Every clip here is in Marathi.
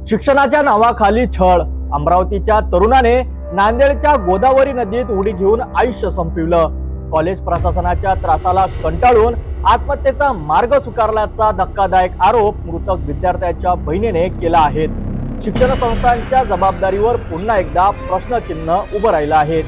शिक्षणाच्या नावाखाली छळ. अमरावतीच्या तरुणाने नांदेडच्या गोदावरी नदीत उडी घेऊन आयुष्य संपविलं. कॉलेज प्रशासनाच्या त्रासाला कंटाळून आत्महत्येचा मार्ग स्वीकारल्याचा धक्कादायक आरोप मृतक विद्यार्थ्याच्या बहिणीने केला आहे. शिक्षण संस्थांच्या जबाबदारीवर पुन्हा एकदा प्रश्नचिन्ह उभं राहिलं आहे.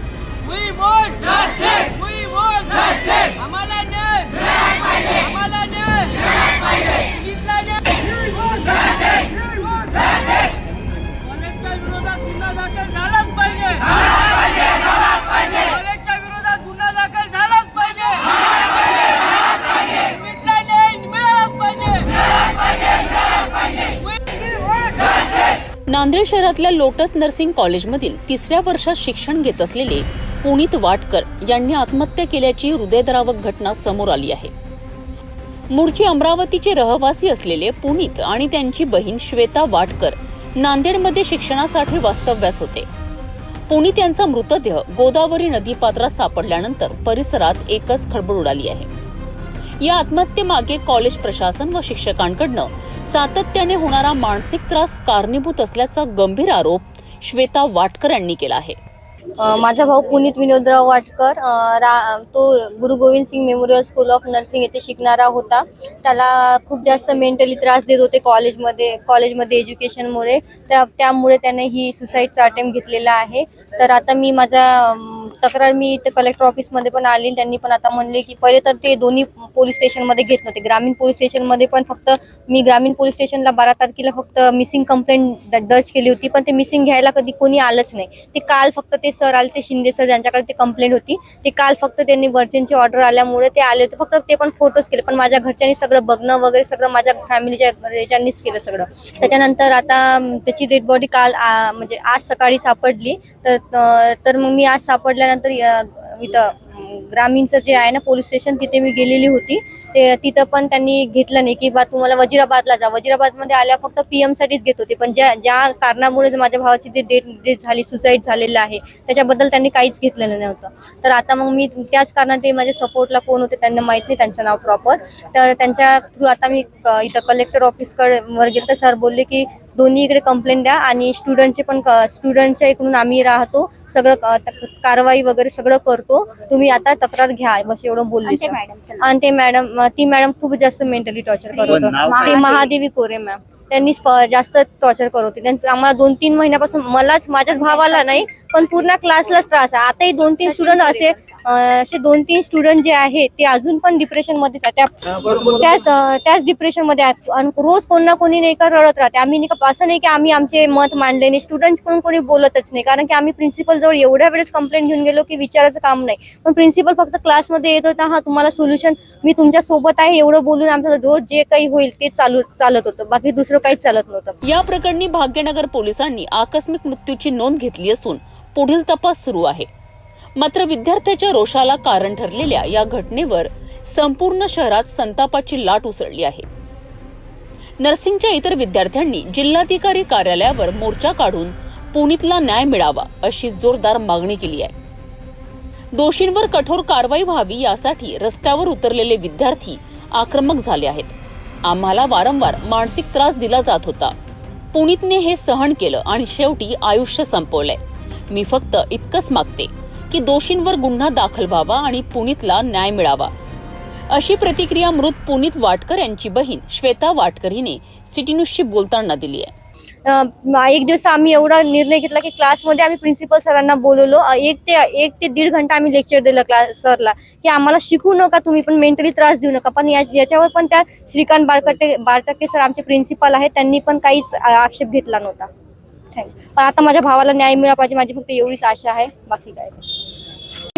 नांदेड शहरातल्या लोटस नर्सिंग कॉलेजमधील 3ऱ्या वर्षात शिक्षण घेत असलेले पुनीत वाटकर यांनी आत्महत्या केल्याची हृदयद्रावक घटना समोर आली आहे. मूळचे अमरावतीचे रहिवासी असलेले पुनीत आणि त्यांची बहीण श्वेता वाटकर नांदेडमध्ये शिक्षणासाठी वास्तव्यास होते. पुनीत यांचा मृतदेह गोदावरी नदीपात्रात सापडल्यानंतर परिसरात एकच खळबळ उडाली आहे. या आत्महत्येमागे कॉलेज प्रशासन व शिक्षकांकडून सातत्याने होणारा मानसिक त्रास कारणीभूत असल्याचा गंभीर आरोप श्वेता वाटकर यांनी केला आहे. माझा भाऊ पुनीत विनोदराव वाटकर तो Guru Gobind Singh memorial school of nursing येथे शिकणारा होता. त्याला खूप जास्त मेंटली त्रास देत होते कॉलेजमध्ये एज्युकेशनमुळे. त्यामुळे त्याने ही सुसाईडचा अटेम्प्ट घेतलेला आहे. तर आता मी तक्रार इथे कलेक्टर ऑफिसमध्ये पण आली. त्यांनी पण आता म्हणले की पहिले तर ते दोन्ही पोलीस स्टेशनमध्ये घेत नव्हते. ग्रामीण पोलीस स्टेशनमध्ये पण फक्त मी ग्रामीण पोलीस स्टेशनला 12 तारखेला फक्त मिसिंग कंप्लेंट दर्ज केली होती, पण ते मिसिंग घ्यायला कधी कोणी आलंच नाही. ते काल फक्त ते सर आले, ते शिंदे सर ज्यांच्याकडे ते कंप्लेंट होती, ते काल फक्त त्यांनी वर्जनची ऑर्डर आल्यामुळे ते आले होते. फक्त ते पण फोटोज केले, पण माझ्या घरच्यांनी सगळं बघणं वगैरे सगळं माझ्या फॅमिलीच्या याच्यांनीच केलं सगळं. त्याच्यानंतर आता त्याची डेड बॉडी काल म्हणजे आज सकाळी सापडली. तर मग मी आज सापडल्यानंतर इथं ग्रामीणचं जे आहे ना पोलीस स्टेशन, तिथे मी गेलेली होती. तिथं पण त्यांनी घेतलं नाही की बा तुम्हाला वजिराबादला जा. वजिराबादमध्ये आल्या फक्त PM साठीच घेत होते, पण ज्या कारणामुळे माझ्या भावाची ते डेथ झाली, सुसाईड झालेलं आहे, त्याच्याबद्दल त्यांनी काहीच घेतलेलं नव्हतं. तर आता मग मी त्याच कारणाने ते माझ्या सपोर्टला कोण होते त्यांना माहीत नाही त्यांचं नाव प्रॉपर. तर त्यांच्या थ्रू आता मी इथं कलेक्टर ऑफिसकडे वर गेले. तर सर बोलले की दोन्ही इकडे कंप्लेंट द्या आणि स्टुडंटच्या इकडून आम्ही राहतो, सगळं कारवाई वगैरे सगळं करतो, तुम्ही आता तक्रार घ्या, बस एवढं बोलले. आणि ती मॅडम खूप जास्त मेंटली टॉर्चर करत होतं. ते महादेवी कोरे मॅम, त्यांनी जास्त टॉर्चर करत होते. आम्हाला 2-3 महिन्यापासून, मलाच माझ्याच भावाला नाही पण पूर्ण क्लासलाच त्रास आहे. आताही 2-3 स्टुडंट असे 2-3 स्टुडंट जे आहे ते अजून पण डिप्रेशन मध्ये त्याच डिप्रेशन मध्ये रोज कोण ना कोणी नाही का रडत राहते. आम्ही नाही का असं नाही की आम्ही आमचे मत मांडले नाही, स्टुडंट कडून कोणी बोलतच नाही, कारण की आम्ही प्रिन्सिपल जवळ एवढ्या वेळेस कंप्लेंट घेऊन गेलो की विचारायचं काम नाही. पण प्रिन्सिपल फक्त क्लासमध्ये येत होता, हा तुम्हाला सोल्युशन मी तुमच्या सोबत आहे एवढं बोलून आमचं रोज जे काही होईल ते चालत होतं, बाकी दुसरं काहीच चालत नव्हतं. या प्रकरणी भाग्यनगर पोलिसांनी आकस्मिक मृत्यूची नोंद घेतली असून पुढील तपास सुरू आहे. मात्र विद्यार्थ्याच्या रोषाला कारण ठरलेल्या या घटनेवर संपूर्ण शहरात संतापाची लाट उसळली आहे. नर्सिंगच्या इतर विद्यार्थ्यांनी जिल्हाधिकारी कार्यालयावर मोर्चा काढून पुनीतला न्याय मिळावा अशी जोरदार मागणी केली आहे. दोषींवर कठोर कारवाई व्हावी यासाठी रस्त्यावर उतरलेले विद्यार्थी आक्रमक झाले आहेत. आम्हाला वारंवार मानसिक त्रास दिला जात होता. पुनीतने हे सहन केलं आणि शेवटी आयुष्य संपवलंय. मी फक्त इतकंच मागते की दोषींवर गुन्हा दाखल व्हावा आणि पुनीतला न्याय मिळावा, अशी प्रतिक्रिया मृत पुनीत वाटकर यांची बहीण श्वेता वाटकर हिने सिटी न्यूजशी बोलताना दिली आहे. एक दिवस आम्ही एवढा निर्णय घेतला की क्लासमध्ये आम्ही प्रिन्सिपल सरांना बोलवलो. 1 ते 1.5 घंटा आम्ही लेक्चर दिलं क्लास सरला की आम्हाला शिकू नका तुम्ही, पण मेंटली त्रास देऊ नका. पण याच्यावर पण त्या श्रीकांत बारटक्के सर आमचे प्रिन्सिपल आहेत, त्यांनी पण काहीच आक्षेप घेतला नव्हता. पण आता माझ्या भावाला न्याय मिळाला पाहिजे, माझी फक्त एवढीच आशा आहे, बाकी काय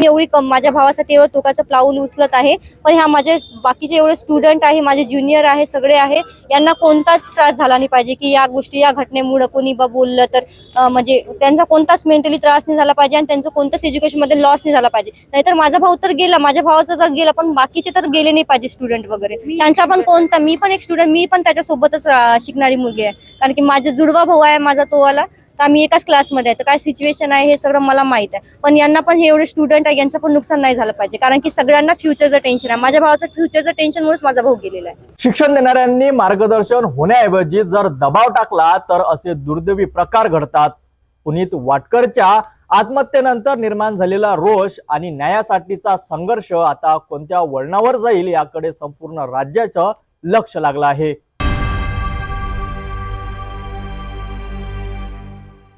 एवढी माझ्या भावासाठी एवढं टोकाचं पाऊल उचलत आहे. पण ह्या माझे बाकीचे एवढे स्टुडंट आहे, माझे ज्युनियर आहे, सगळे आहे, यांना कोणताच त्रास झाला नाही पाहिजे की या घटनेमुळे कोणी बोललं तर म्हणजे त्यांचा कोणताच मेंटली त्रास नाही झाला पाहिजे आणि त्यांचं कोणताच एज्युकेशन मध्ये लॉस नाही झाला पाहिजे. नाहीतर माझा भाऊ तर गेला, माझ्या भावाचा तर गेला, पण बाकीचे तर गेले नाही पाहिजे स्टुडंट वगैरे. त्यांचा पण मी पण एक स्टुडंट, मी पण त्याच्यासोबतच शिकणारी मुलगी आहे, कारण की माझा जुडवा भाऊ आहे माझा, तो वाला तर आम्ही एकाच क्लासमध्ये आहे, तर काय सिच्युएशन आहे हे सगळं मला माहित आहे. पण यांना पण, हे एवढे स्टुडंट आहे, यांचं पण नुकसान नाही झालं पाहिजे, कारण की सगळ्यांना फ्युचरचं टेन्शन आहे. माझ्या भावाचं फ्युचरचं टेन्शनमुळेच माझा भाऊ गेलेला आहे. शिक्षण देणाऱ्यांनी मार्गदर्शन होण्याऐवजी जर दबाव टाकला तर असे दुर्दैवी प्रकार घडतात. पुनीत वाटकरच्या आत्महत्येनंतर निर्माण झालेला रोष आणि न्यायासाठीचा संघर्ष आता कोणत्या वळणावर जाईल याकडे संपूर्ण राज्याचं लक्ष लागलं आहे.